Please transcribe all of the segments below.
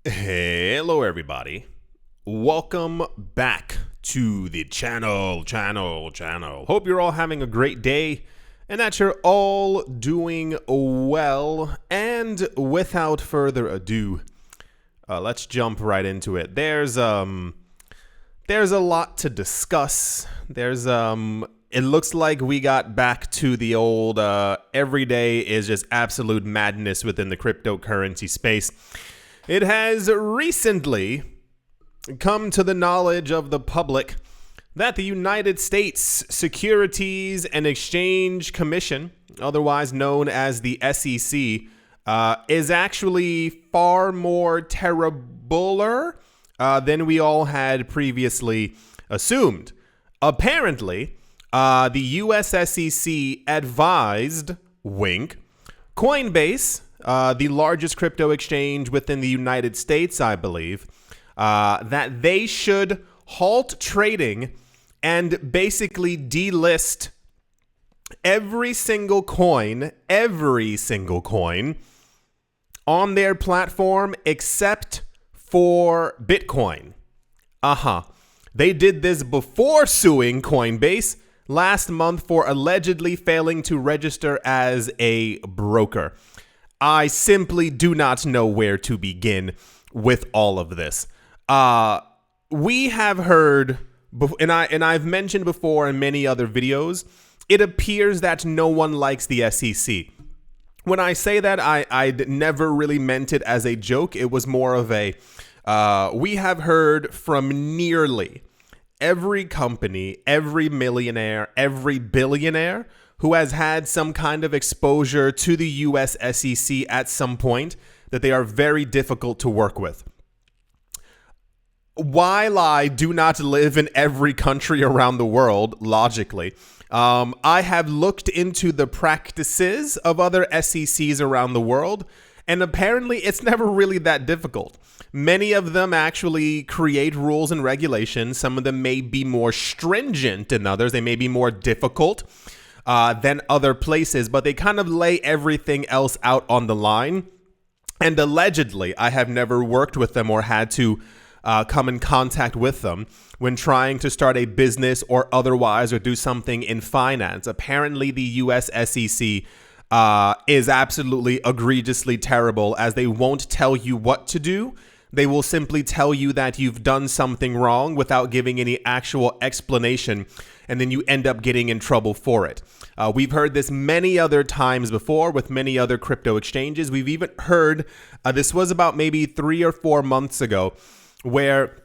Hello, everybody. Welcome back to the channel. Hope you're all having a great day and that you're all doing well. And without further ado, let's jump right into it. There's a lot to discuss. It looks like we got back to the old every day is just absolute madness within the cryptocurrency space. It has recently come to the knowledge of the public that the United States Securities and Exchange Commission, otherwise known as the SEC, is actually far more terribler than we all had previously assumed. Apparently, the US SEC advised, wink, Coinbase, the largest crypto exchange within the United States, I believe, that they should halt trading and basically delist every single coin on their platform except for Bitcoin. They did this before suing Coinbase last month for allegedly failing to register as a broker. I simply do not know where to begin with all of this. We have heard, and I've mentioned before in many other videos, it appears that no one likes the SEC. When I say that, I never really meant it as a joke. It was more of a, we have heard from nearly every company, every millionaire, every billionaire who has had some kind of exposure to the US SEC at some point, that they are very difficult to work with. While I do not live in every country around the world, logically, I have looked into the practices of other SECs around the world, and apparently it's never really that difficult. Many of them actually create rules and regulations. Some of them may be more stringent than others. They may be more difficult than other places, but they kind of lay everything else out on the line. And allegedly, I have never worked with them or had to come in contact with them when trying to start a business or otherwise or do something in finance. Apparently, the US SEC is absolutely egregiously terrible, as they won't tell you what to do. They will simply tell you that you've done something wrong without giving any actual explanation, and then you end up getting in trouble for it. We've heard this many other times before with many other crypto exchanges. We've even heard, this was about maybe 3 or 4 months ago, where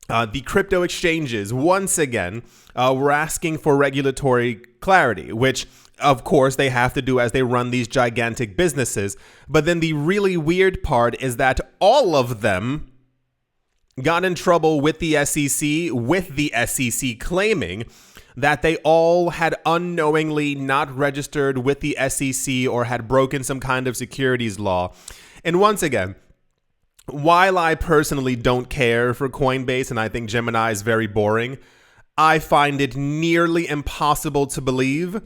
the crypto exchanges once again were asking for regulatory clarity, which of course they have to do as they run these gigantic businesses. But then the really weird part is that all of them got in trouble with the SEC claiming that they all had unknowingly not registered with the SEC or had broken some kind of securities law. And once again, while I personally don't care for Coinbase and I think Gemini is very boring, I find it nearly impossible to believe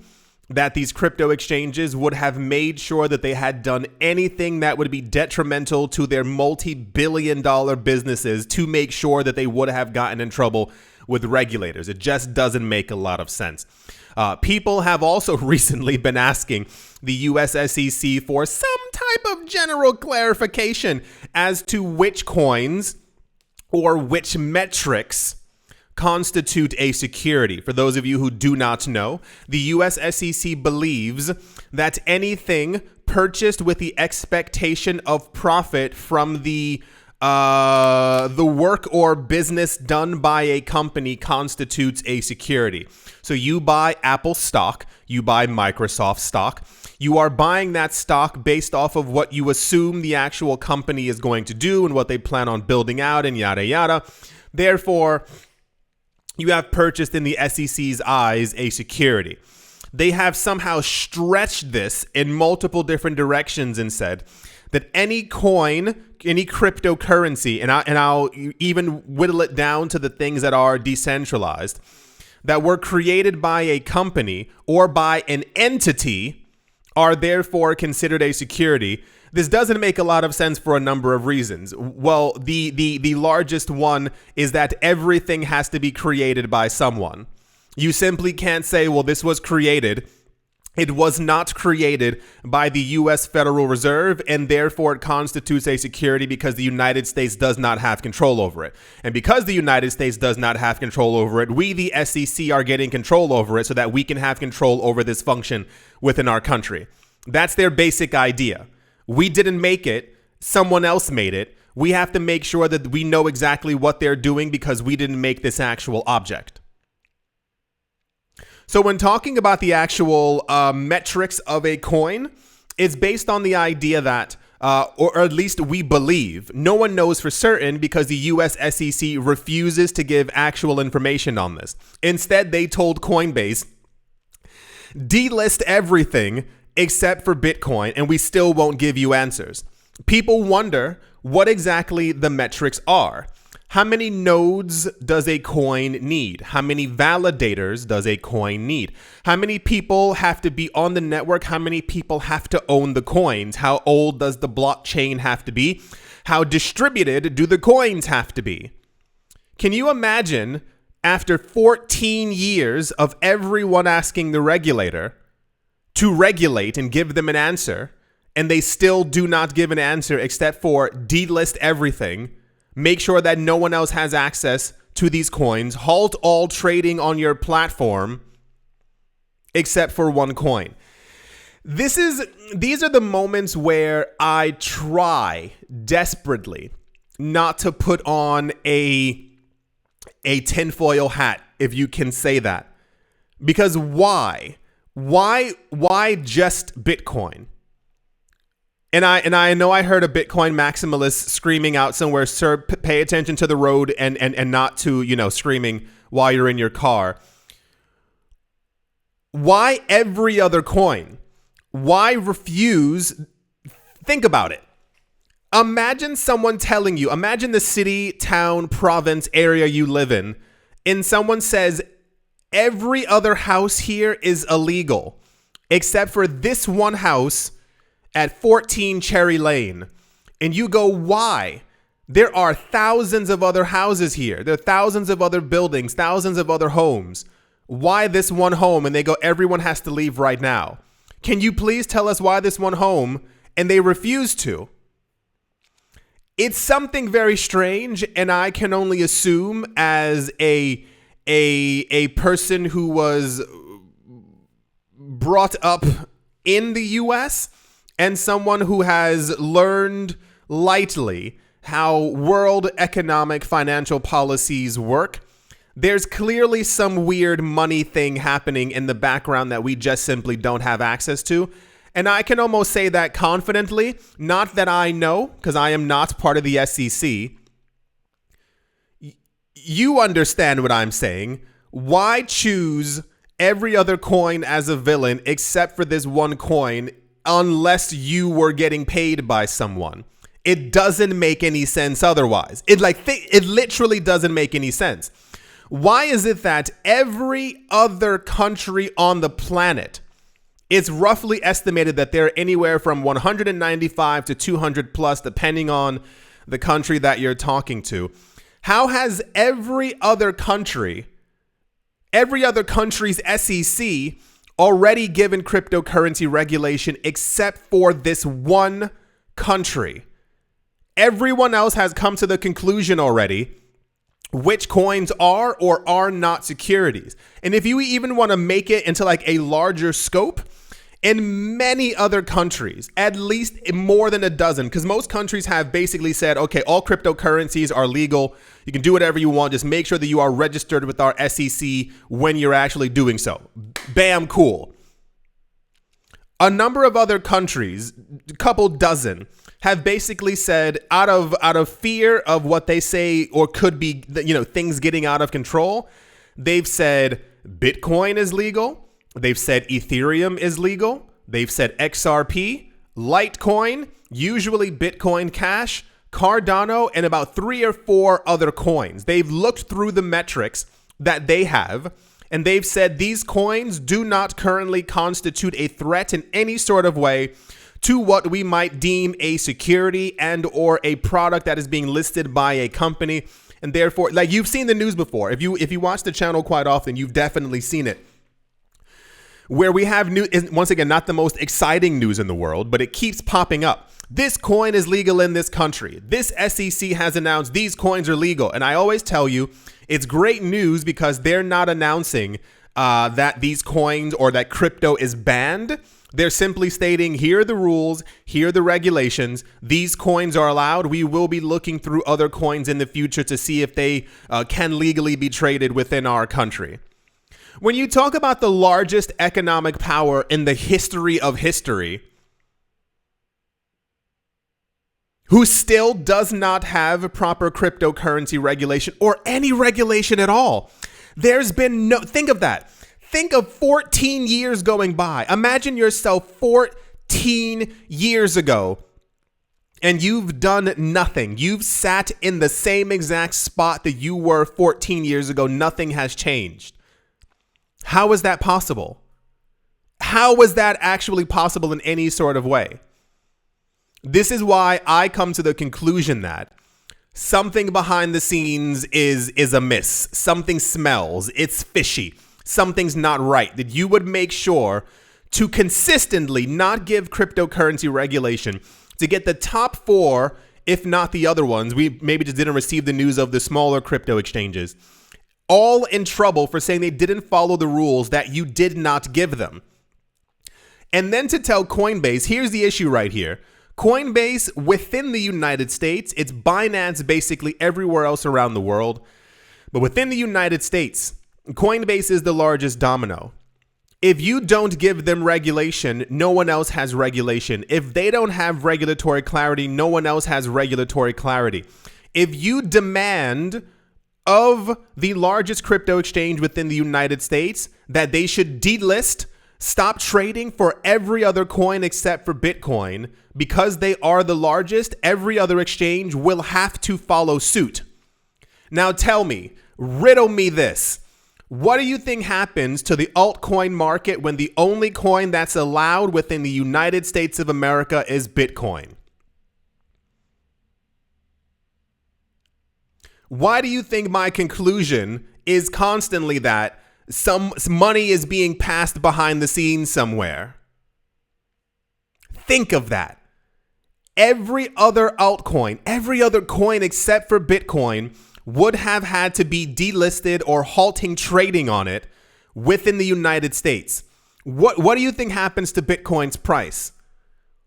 that these crypto exchanges would have made sure that they had done anything that would be detrimental to their multi-billion-dollar businesses to make sure that they would have gotten in trouble with regulators. It just doesn't make a lot of sense. People have also recently been asking the US SEC for some type of general clarification as to which coins or which metrics constitute a security. For those of you who do not know, the US SEC believes that anything purchased with the expectation of profit from the work or business done by a company constitutes a security. So you buy Apple stock, you buy Microsoft stock, you are buying that stock based off of what you assume the actual company is going to do and what they plan on building out and yada yada. Therefore, you have purchased in the SEC's eyes a security. They have somehow stretched this in multiple different directions and said that any coin, any cryptocurrency, and I'll even whittle it down to the things that are decentralized, that were created by a company or by an entity are therefore considered a security, This doesn't make a lot of sense for a number of reasons. Well, the largest one is that everything has to be created by someone. You simply can't say, well, this was created. It was not created by the U.S. Federal Reserve, and therefore it constitutes a security because the United States does not have control over it. And because the United States does not have control over it, we, the SEC, are getting control over it so that we can have control over this function within our country. That's their basic idea. We didn't make it. Someone else made it. We have to make sure that we know exactly what they're doing because we didn't make this actual object. So when talking about the actual metrics of a coin, it's based on the idea that, or at least we believe, no one knows for certain because the US SEC refuses to give actual information on this. Instead, they told Coinbase, delist everything except for Bitcoin, and we still won't give you answers. People wonder what exactly the metrics are. How many nodes does a coin need? How many validators does a coin need? How many people have to be on the network? How many people have to own the coins? How old does the blockchain have to be? How distributed do the coins have to be? Can you imagine after 14 years of everyone asking the regulator to regulate and give them an answer, and they still do not give an answer except for delist everything, make sure that no one else has access to these coins, halt all trading on your platform except for one coin. These are the moments where I try desperately not to put on a tinfoil hat, if you can say that. Because why? Why just Bitcoin? And I know I heard a Bitcoin maximalist screaming out somewhere, sir, pay attention to the road and not to, screaming while you're in your car. Why every other coin? Why refuse? Think about it. Imagine someone telling you, imagine the city, town, province, area you live in, and someone says, every other house here is illegal, except for this one house at 14 Cherry Lane. And you go, why? There are thousands of other houses here. There are thousands of other buildings, thousands of other homes. Why this one home? And they go, everyone has to leave right now. Can you please tell us why this one home? And they refuse to. It's something very strange, and I can only assume as a person who was brought up in the US and someone who has learned lightly how world economic financial policies work. There's clearly some weird money thing happening in the background that we just simply don't have access to. And I can almost say that confidently, not that I know, because I am not part of the SEC. You understand what I'm saying. Why choose every other coin as a villain except for this one coin unless you were getting paid by someone? It doesn't make any sense otherwise. It literally doesn't make any sense. Why is it that every other country on the planet, it's roughly estimated that there are anywhere from 195 to 200 plus, depending on the country that you're talking to. How has every other country's SEC already given cryptocurrency regulation except for this one country? Everyone else has come to the conclusion already which coins are or are not securities. And if you even want to make it into like a larger scope, in many other countries, at least more than a dozen, because most countries have basically said, okay, all cryptocurrencies are legal. You can do whatever you want. Just make sure that you are registered with our SEC when you're actually doing so. Bam, cool. A number of other countries, a couple dozen, have basically said out of fear of what they say or could be, things getting out of control, they've said Bitcoin is legal. They've said Ethereum is legal. They've said XRP, Litecoin, usually Bitcoin Cash, Cardano, and about 3 or 4 other coins. They've looked through the metrics that they have, and they've said these coins do not currently constitute a threat in any sort of way to what we might deem a security and or a product that is being listed by a company. And therefore, like, you've seen the news before. If you watch the channel quite often, you've definitely seen it. Where we have new, once again, not the most exciting news in the world, but it keeps popping up. This coin is legal in this country. This SEC has announced these coins are legal. And I always tell you, it's great news because they're not announcing that these coins or that crypto is banned. They're simply stating, here are the rules, here are the regulations. These coins are allowed. We will be looking through other coins in the future to see if they can legally be traded within our country. When you talk about the largest economic power in the history of history, who still does not have proper cryptocurrency regulation or any regulation at all, there's been no, think of that. Think of 14 years going by. Imagine yourself 14 years ago and you've done nothing. You've sat in the same exact spot that you were 14 years ago. Nothing has changed. How is that possible? How was that actually possible in any sort of way? This is why I come to the conclusion that something behind the scenes is amiss. Something smells. It's fishy. Something's not right. That you would make sure to consistently not give cryptocurrency regulation to get the top four, if not the other ones. We maybe just didn't receive the news of the smaller crypto exchanges, all in trouble for saying they didn't follow the rules that you did not give them. And then to tell Coinbase, here's the issue right here. Coinbase within the United States, it's Binance basically everywhere else around the world. But within the United States, Coinbase is the largest domino. If you don't give them regulation, no one else has regulation. If they don't have regulatory clarity, no one else has regulatory clarity. If you demand of the largest crypto exchange within the United States that they should delist, stop trading for every other coin except for Bitcoin, because they are the largest, every other exchange will have to follow suit. Now tell me, riddle me this. What do you think happens to the altcoin market when the only coin that's allowed within the United States of America is Bitcoin? Why do you think my conclusion is constantly that some money is being passed behind the scenes somewhere? Think of that. Every other altcoin, every other coin except for Bitcoin would have had to be delisted or halting trading on it within the United States. What do you think happens to Bitcoin's price?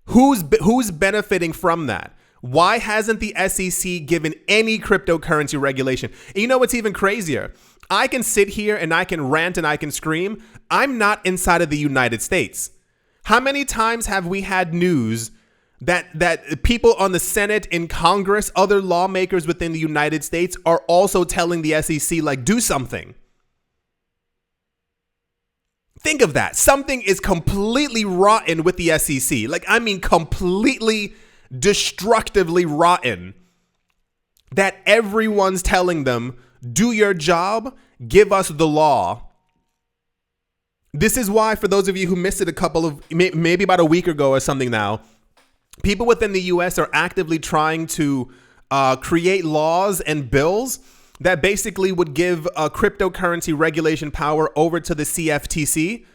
Who's benefiting from that? Why hasn't the SEC given any cryptocurrency regulation? And you know what's even crazier? I can sit here and I can rant and I can scream. I'm not inside of the United States. How many times have we had news that people on the Senate, in Congress, other lawmakers within the United States are also telling the SEC, like, do something? Think of that. Something is completely rotten with the SEC. Like, I mean, completely destructively rotten, that everyone's telling them, do your job, give us the law. This is why, for those of you who missed it maybe about a week ago or something now, people within the US are actively trying to create laws and bills that basically would give cryptocurrency regulation power over to the CFTC,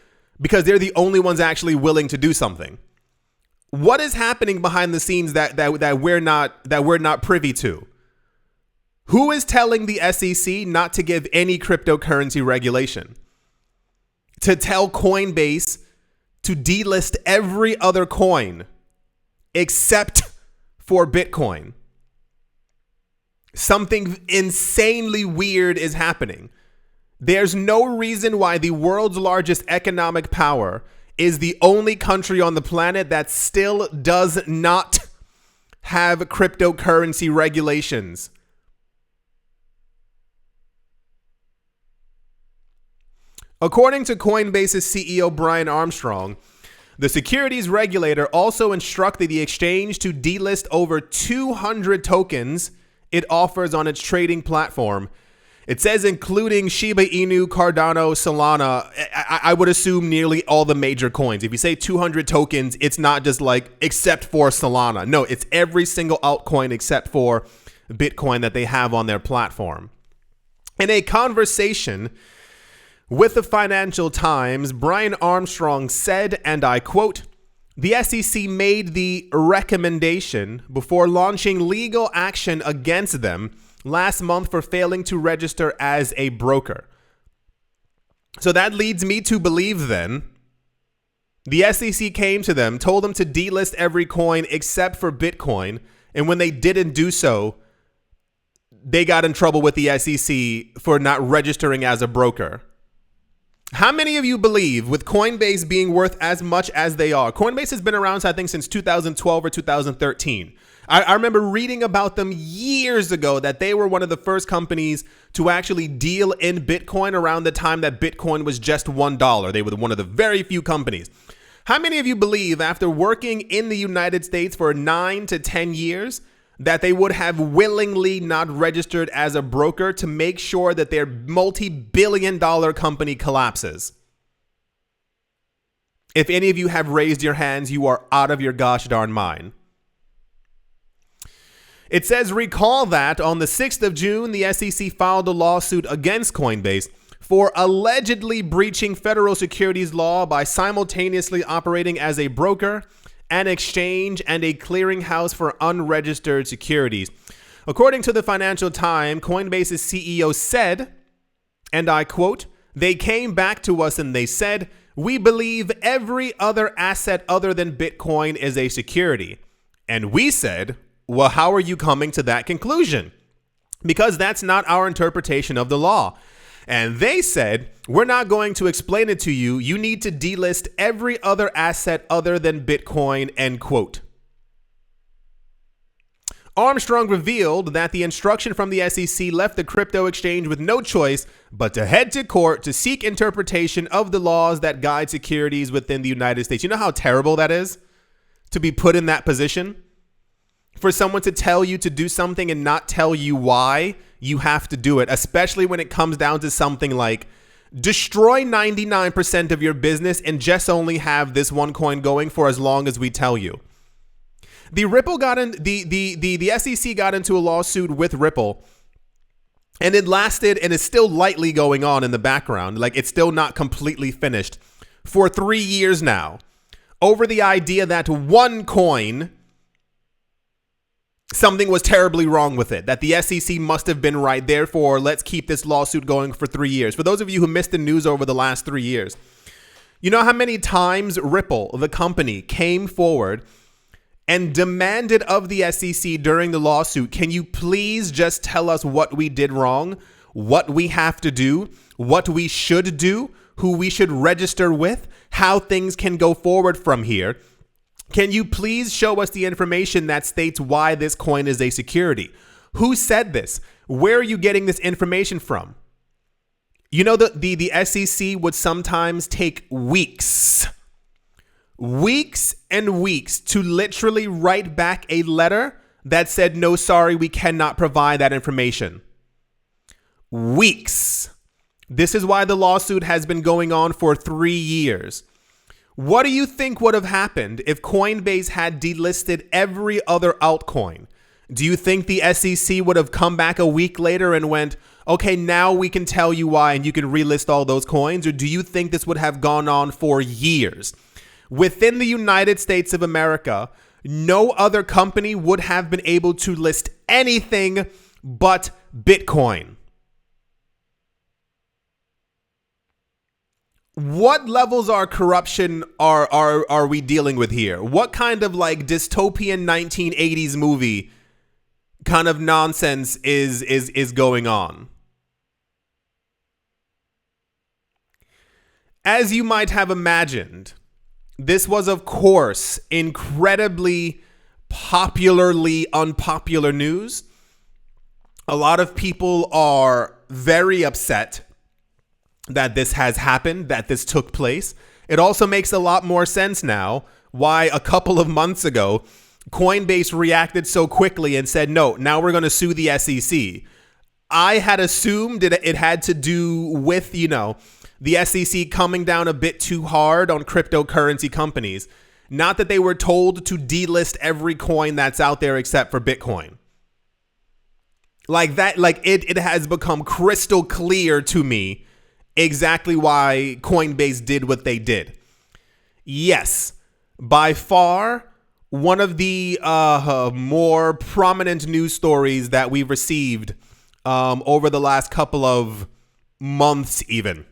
because they're the only ones actually willing to do something. What is happening behind the scenes that we're not privy to? Who is telling the SEC not to give any cryptocurrency regulation? To tell Coinbase to delist every other coin except for Bitcoin? Something insanely weird is happening. There's no reason why the world's largest economic power is the only country on the planet that still does not have cryptocurrency regulations. According to Coinbase's CEO Brian Armstrong, the securities regulator also instructed the exchange to delist over 200 tokens it offers on its trading platform, It says including Shiba Inu, Cardano, Solana. I would assume nearly all the major coins. If you say 200 tokens, it's not just like except for Solana. No, it's every single altcoin except for Bitcoin that they have on their platform. In a conversation with the Financial Times, Brian Armstrong said, and I quote, "The SEC made the recommendation before launching legal action against them last month for failing to register as a broker." So that leads me to believe then the SEC came to them, told them to delist every coin except for Bitcoin, and when they didn't do so, they got in trouble with the SEC for not registering as a broker. How many of you believe, with Coinbase being worth as much as they are? Coinbase has been around, I think, since 2012 or 2013. I remember reading about them years ago that they were one of the first companies to actually deal in Bitcoin around the time that Bitcoin was just $1. They were one of the very few companies. How many of you believe, after working in the United States for 9 to 10 years, that they would have willingly not registered as a broker to make sure that their multi-billion-dollar company collapses? If any of you have raised your hands, you are out of your gosh darn mind. It says, recall that on the 6th of June, the SEC filed a lawsuit against Coinbase for allegedly breaching federal securities law by simultaneously operating as a broker, an exchange, and a clearinghouse for unregistered securities. According to the Financial Times, Coinbase's CEO said, and I quote, "They came back to us and they said, we believe every other asset other than Bitcoin is a security." And we said, well, how are you coming to that conclusion? Because that's not our interpretation of the law. And they said, we're not going to explain it to you. You need to delist every other asset other than Bitcoin, end quote. Armstrong revealed that the instruction from the SEC left the crypto exchange with no choice but to head to court to seek interpretation of the laws that guide securities within the United States. You know how terrible that is to be put in that position? For someone to tell you to do something and not tell you why you have to do it, especially when it comes down to something like destroy 99% of your business and just only have this one coin going for as long as we tell you. The SEC got into a lawsuit with Ripple, and it lasted and is still lightly going on in the background. Like, it's still not completely finished for 3 years now over the idea that one coin, something was terribly wrong with it, that the SEC must have been right. Therefore, let's keep this lawsuit going for 3 years. For those of you who missed the news over the last 3 years, you know how many times Ripple, the company, came forward and demanded of the SEC during the lawsuit, can you please just tell us what we did wrong, what we have to do, what we should do, who we should register with, how things can go forward from here? Can you please show us the information that states why this coin is a security? Who said this? Where are you getting this information from? You know, the SEC would sometimes take weeks and weeks to literally write back a letter that said, no, sorry, we cannot provide that information. Weeks. This is why the lawsuit has been going on for 3 years. What do you think would have happened if Coinbase had delisted every other altcoin? Do you think the SEC would have come back a week later and went, okay, now we can tell you why and you can relist all those coins? Or do you think this would have gone on for years? Within the United States of America, no other company would have been able to list anything but Bitcoin. What levels of corruption are we dealing with here? What kind of like dystopian 1980s movie kind of nonsense is going on? As you might have imagined, this was, of course, incredibly popularly unpopular news. A lot of people are very upset that this has happened, that this took place. It also makes a lot more sense now why a couple of months ago, Coinbase reacted so quickly and said, no, now we're going to sue the SEC. I had assumed it had to do with, the SEC coming down a bit too hard on cryptocurrency companies. Not that they were told to delist every coin that's out there except for Bitcoin. Like that, it has become crystal clear to me exactly why Coinbase did what they did. Yes, by far, one of the more prominent news stories that we've received over the last couple of months even.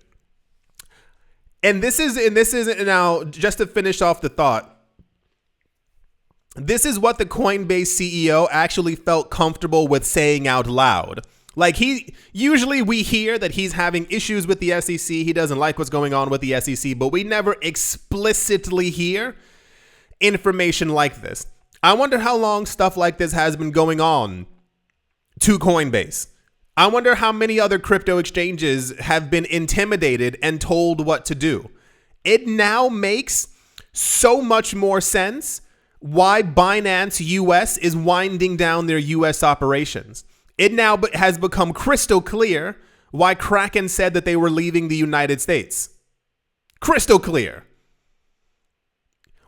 And this is now, just to finish off the thought, this is what the Coinbase CEO actually felt comfortable with saying out loud. Like, usually we hear that he's having issues with the SEC. He doesn't like what's going on with the SEC, but we never explicitly hear information like this. I wonder how long stuff like this has been going on to Coinbase. I wonder how many other crypto exchanges have been intimidated and told what to do. It now makes so much more sense why Binance US is winding down their US operations. It now has become crystal clear why Kraken said that they were leaving the United States. Crystal clear.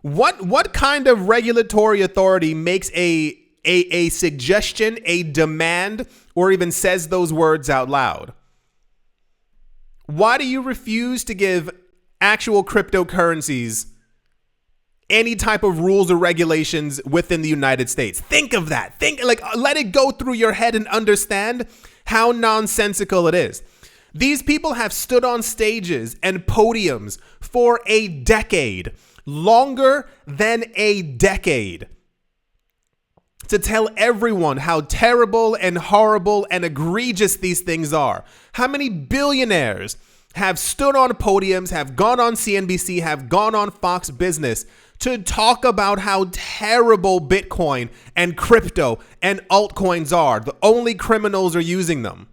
What kind of regulatory authority makes a suggestion, a demand, or even says those words out loud? Why do you refuse to give actual cryptocurrencies any type of rules or regulations within the United States? Think of that. Let it go through your head and understand how nonsensical it is. These people have stood on stages and podiums for a decade, longer than a decade, to tell everyone how terrible and horrible and egregious these things are. How many billionaires have stood on podiums, have gone on CNBC, have gone on Fox Business to talk about how terrible Bitcoin and crypto and altcoins are. The only criminals are using them.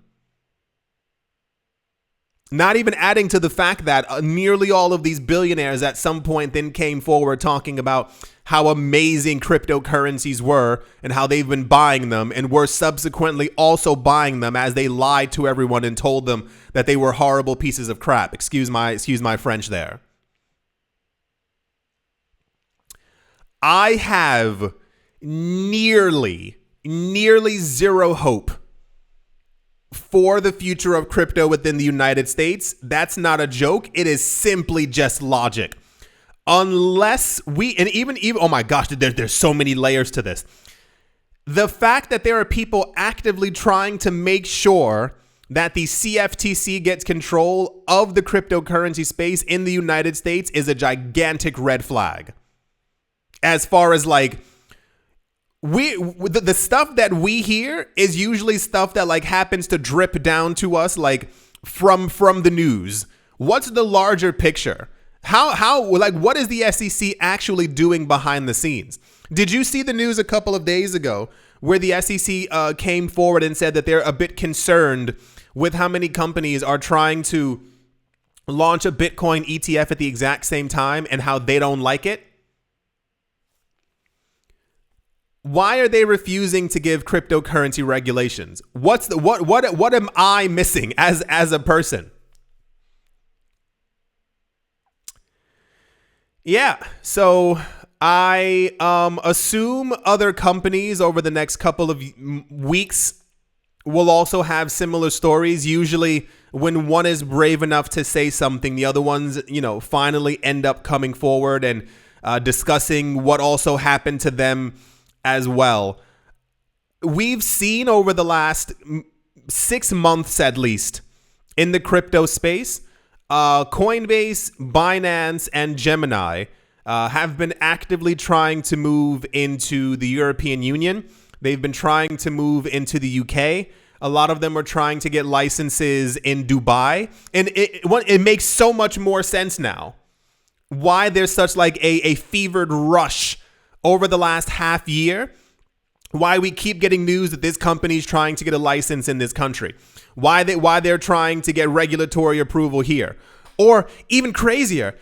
Not even adding to the fact that nearly all of these billionaires at some point then came forward talking about how amazing cryptocurrencies were and how they've been buying them and were subsequently also buying them as they lied to everyone and told them that they were horrible pieces of crap. Excuse my French there. I have nearly zero hope for the future of crypto within the United States. That's not a joke. It is simply just logic. Unless we, and even, oh my gosh, there's so many layers to this. The fact that there are people actively trying to make sure that the CFTC gets control of the cryptocurrency space in the United States is a gigantic red flag. As far as the stuff that we hear is usually stuff that happens to drip down to us from the news. What's the larger picture? What is the SEC actually doing behind the scenes? Did you see the news a couple of days ago where the SEC came forward and said that they're a bit concerned with how many companies are trying to launch a Bitcoin ETF at the exact same time and how they don't like it? Why are they refusing to give cryptocurrency regulations? What am I missing as a person? Yeah, so I assume other companies over the next couple of weeks will also have similar stories. Usually when one is brave enough to say something, the other ones, finally end up coming forward and discussing what also happened to them as well. We've seen over the last 6 months, at least, in the crypto space, Coinbase, Binance, and Gemini have been actively trying to move into the European Union. They've been trying to move into the UK. A lot of them are trying to get licenses in Dubai. And it makes so much more sense now why there's such a fevered rush over the last half year, why we keep getting news that this company is trying to get a license in this country, why they're trying to get regulatory approval here, or even crazier,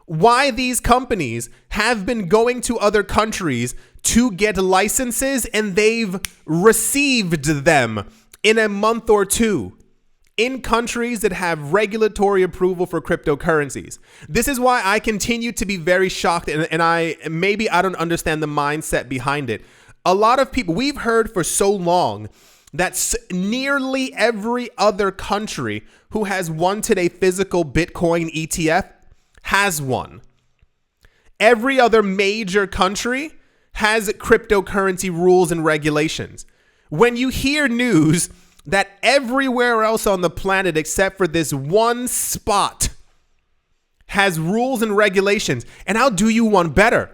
why these companies have been going to other countries to get licenses and they've received them in a month or two in countries that have regulatory approval for cryptocurrencies. This is why I continue to be very shocked, and I don't understand the mindset behind it. A lot of people, we've heard for so long that nearly every other country who has wanted a physical Bitcoin ETF has one. Every other major country has cryptocurrency rules and regulations. When you hear news that everywhere else on the planet except for this one spot has rules and regulations, and I'll do you one better.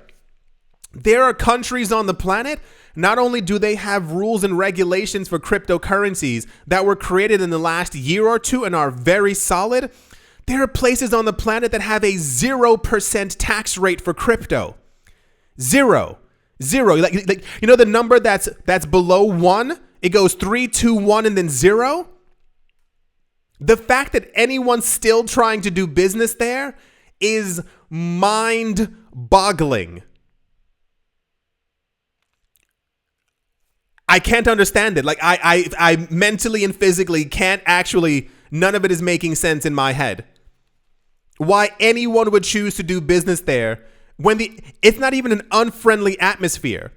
There are countries on the planet, not only do they have rules and regulations for cryptocurrencies that were created in the last year or two and are very solid, there are places on the planet that have a 0% tax rate for crypto. Zero. Like you know the number that's below 1? It goes 3, 2, 1, and then 0. The fact that anyone's still trying to do business there is mind-boggling. I can't understand it. Like I mentally and physically can't actually, none of it is making sense in my head. Why anyone would choose to do business there when it's not even an unfriendly atmosphere.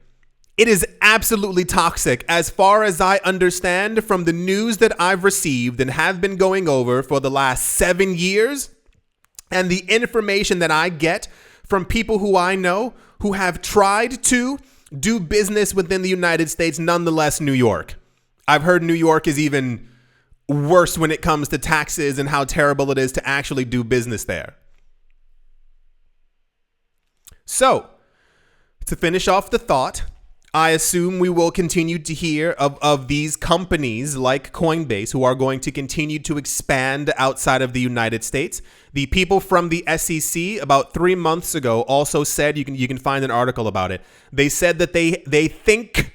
It is absolutely toxic as far as I understand from the news that I've received and have been going over for the last 7 years, and the information that I get from people who I know who have tried to do business within the United States, nonetheless New York. I've heard New York is even worse when it comes to taxes and how terrible it is to actually do business there. So, to finish off the thought, I assume we will continue to hear of these companies like Coinbase who are going to continue to expand outside of the United States. The people from the SEC about 3 months ago also said, you can find an article about it. They said that they think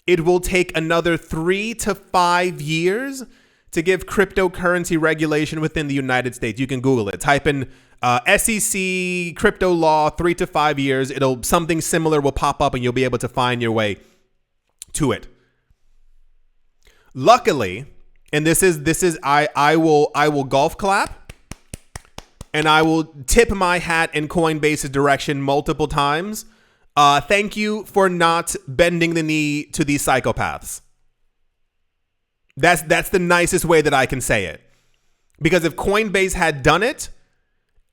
it will take another 3 to 5 years to give cryptocurrency regulation within the United States. You can Google it. Type in SEC crypto law 3 to 5 years. Something similar will pop up and you'll be able to find your way to it. Luckily, and this is I will golf clap and I will tip my hat in Coinbase's direction multiple times. Thank you for not bending the knee to these psychopaths. That's the nicest way that I can say it. Because if Coinbase had done it,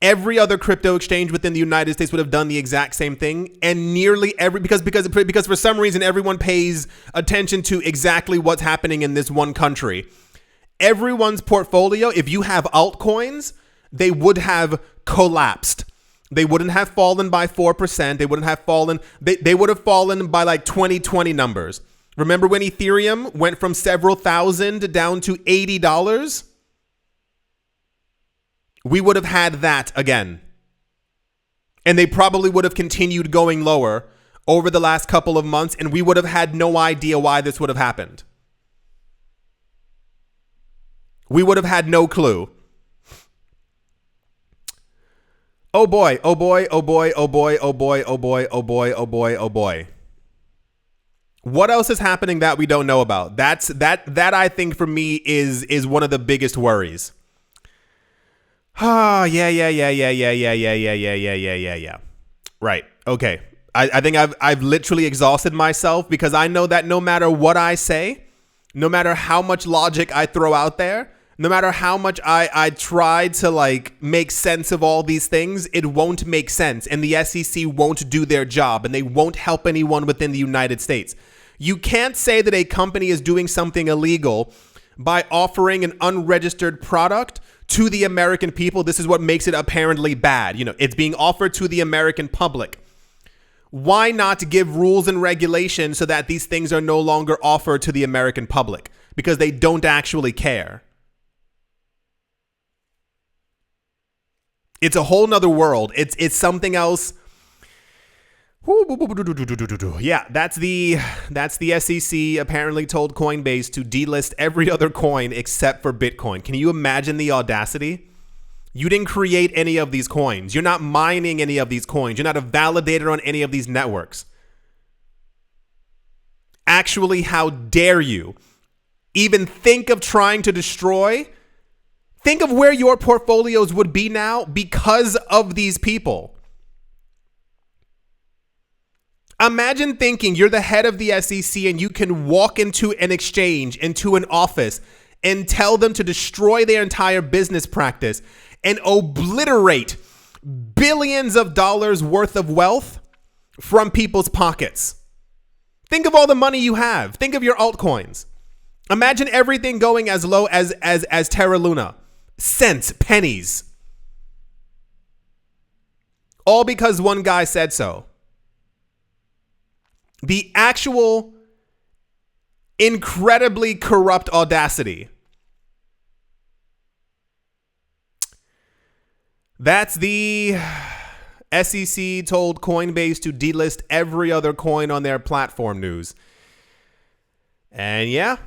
every other crypto exchange within the United States would have done the exact same thing, and nearly every because for some reason everyone pays attention to exactly what's happening in this one country. Everyone's portfolio, if you have altcoins, they would have collapsed. They wouldn't have fallen by 4%. They wouldn't have fallen. They would have fallen by like 2020 numbers. Remember when Ethereum went from several thousand down to $80? We would have had that again. And they probably would have continued going lower over the last couple of months, and we would have had no idea why this would have happened. We would have had no clue. Oh boy, oh boy, oh boy, oh boy, oh boy, oh boy, oh boy, oh boy, oh boy. What else is happening that we don't know about? That I think for me is one of the biggest worries. Yeah. Right. Okay. I think I've literally exhausted myself because I know that no matter what I say, no matter how much logic I throw out there, no matter how much I try to like make sense of all these things, it won't make sense, and the SEC won't do their job, and they won't help anyone within the United States. You can't say that a company is doing something illegal by offering an unregistered product to the American people. This is what makes it apparently bad. You know, it's being offered to the American public. Why not give rules and regulations so that these things are no longer offered to the American public? Because they don't actually care. It's a whole nother world. It's something else. Yeah, that's the SEC apparently told Coinbase to delist every other coin except for Bitcoin. Can you imagine the audacity? You didn't create any of these coins. You're not mining any of these coins. You're not a validator on any of these networks. Actually, how dare you even think of trying to destroy, think of where your portfolios would be now because of these people. Imagine thinking you're the head of the SEC and you can walk into an exchange, into an office, and tell them to destroy their entire business practice and obliterate billions of dollars worth of wealth from people's pockets. Think of all the money you have. Think of your altcoins. Imagine everything going as low as Terra Luna. Cents, pennies. All because one guy said so. The actual incredibly corrupt audacity. That's the SEC told Coinbase to delist every other coin on their platform news. And yeah,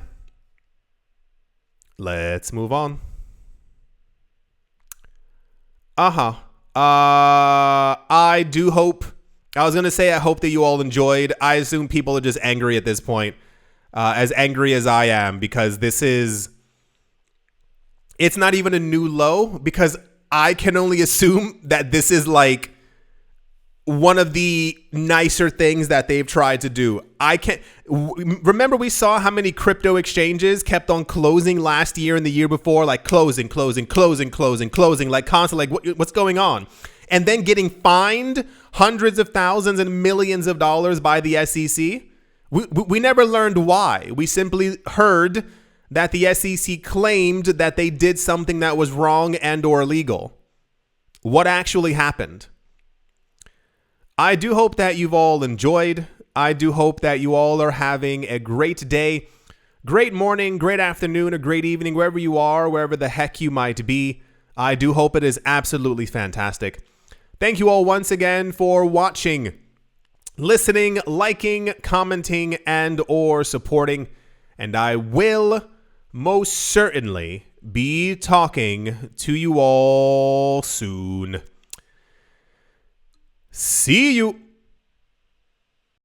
let's move on. I do hope, I was going to say I hope that you all enjoyed. I assume people are just angry at this point, as angry as I am, because it's not even a new low, because I can only assume that this is like one of the nicer things that they've tried to do. Remember we saw how many crypto exchanges kept on closing last year and the year before, like closing, like constantly, like what's going on? And then getting fined hundreds of thousands and millions of dollars by the SEC. We never learned why. We simply heard that the SEC claimed that they did something that was wrong and or illegal. What actually happened? I do hope that you've all enjoyed. I do hope that you all are having a great day, great morning, great afternoon, or great evening, wherever you are, wherever the heck you might be. I do hope it is absolutely fantastic. Thank you all once again for watching, listening, liking, commenting, and or supporting. And I will most certainly be talking to you all soon. See you.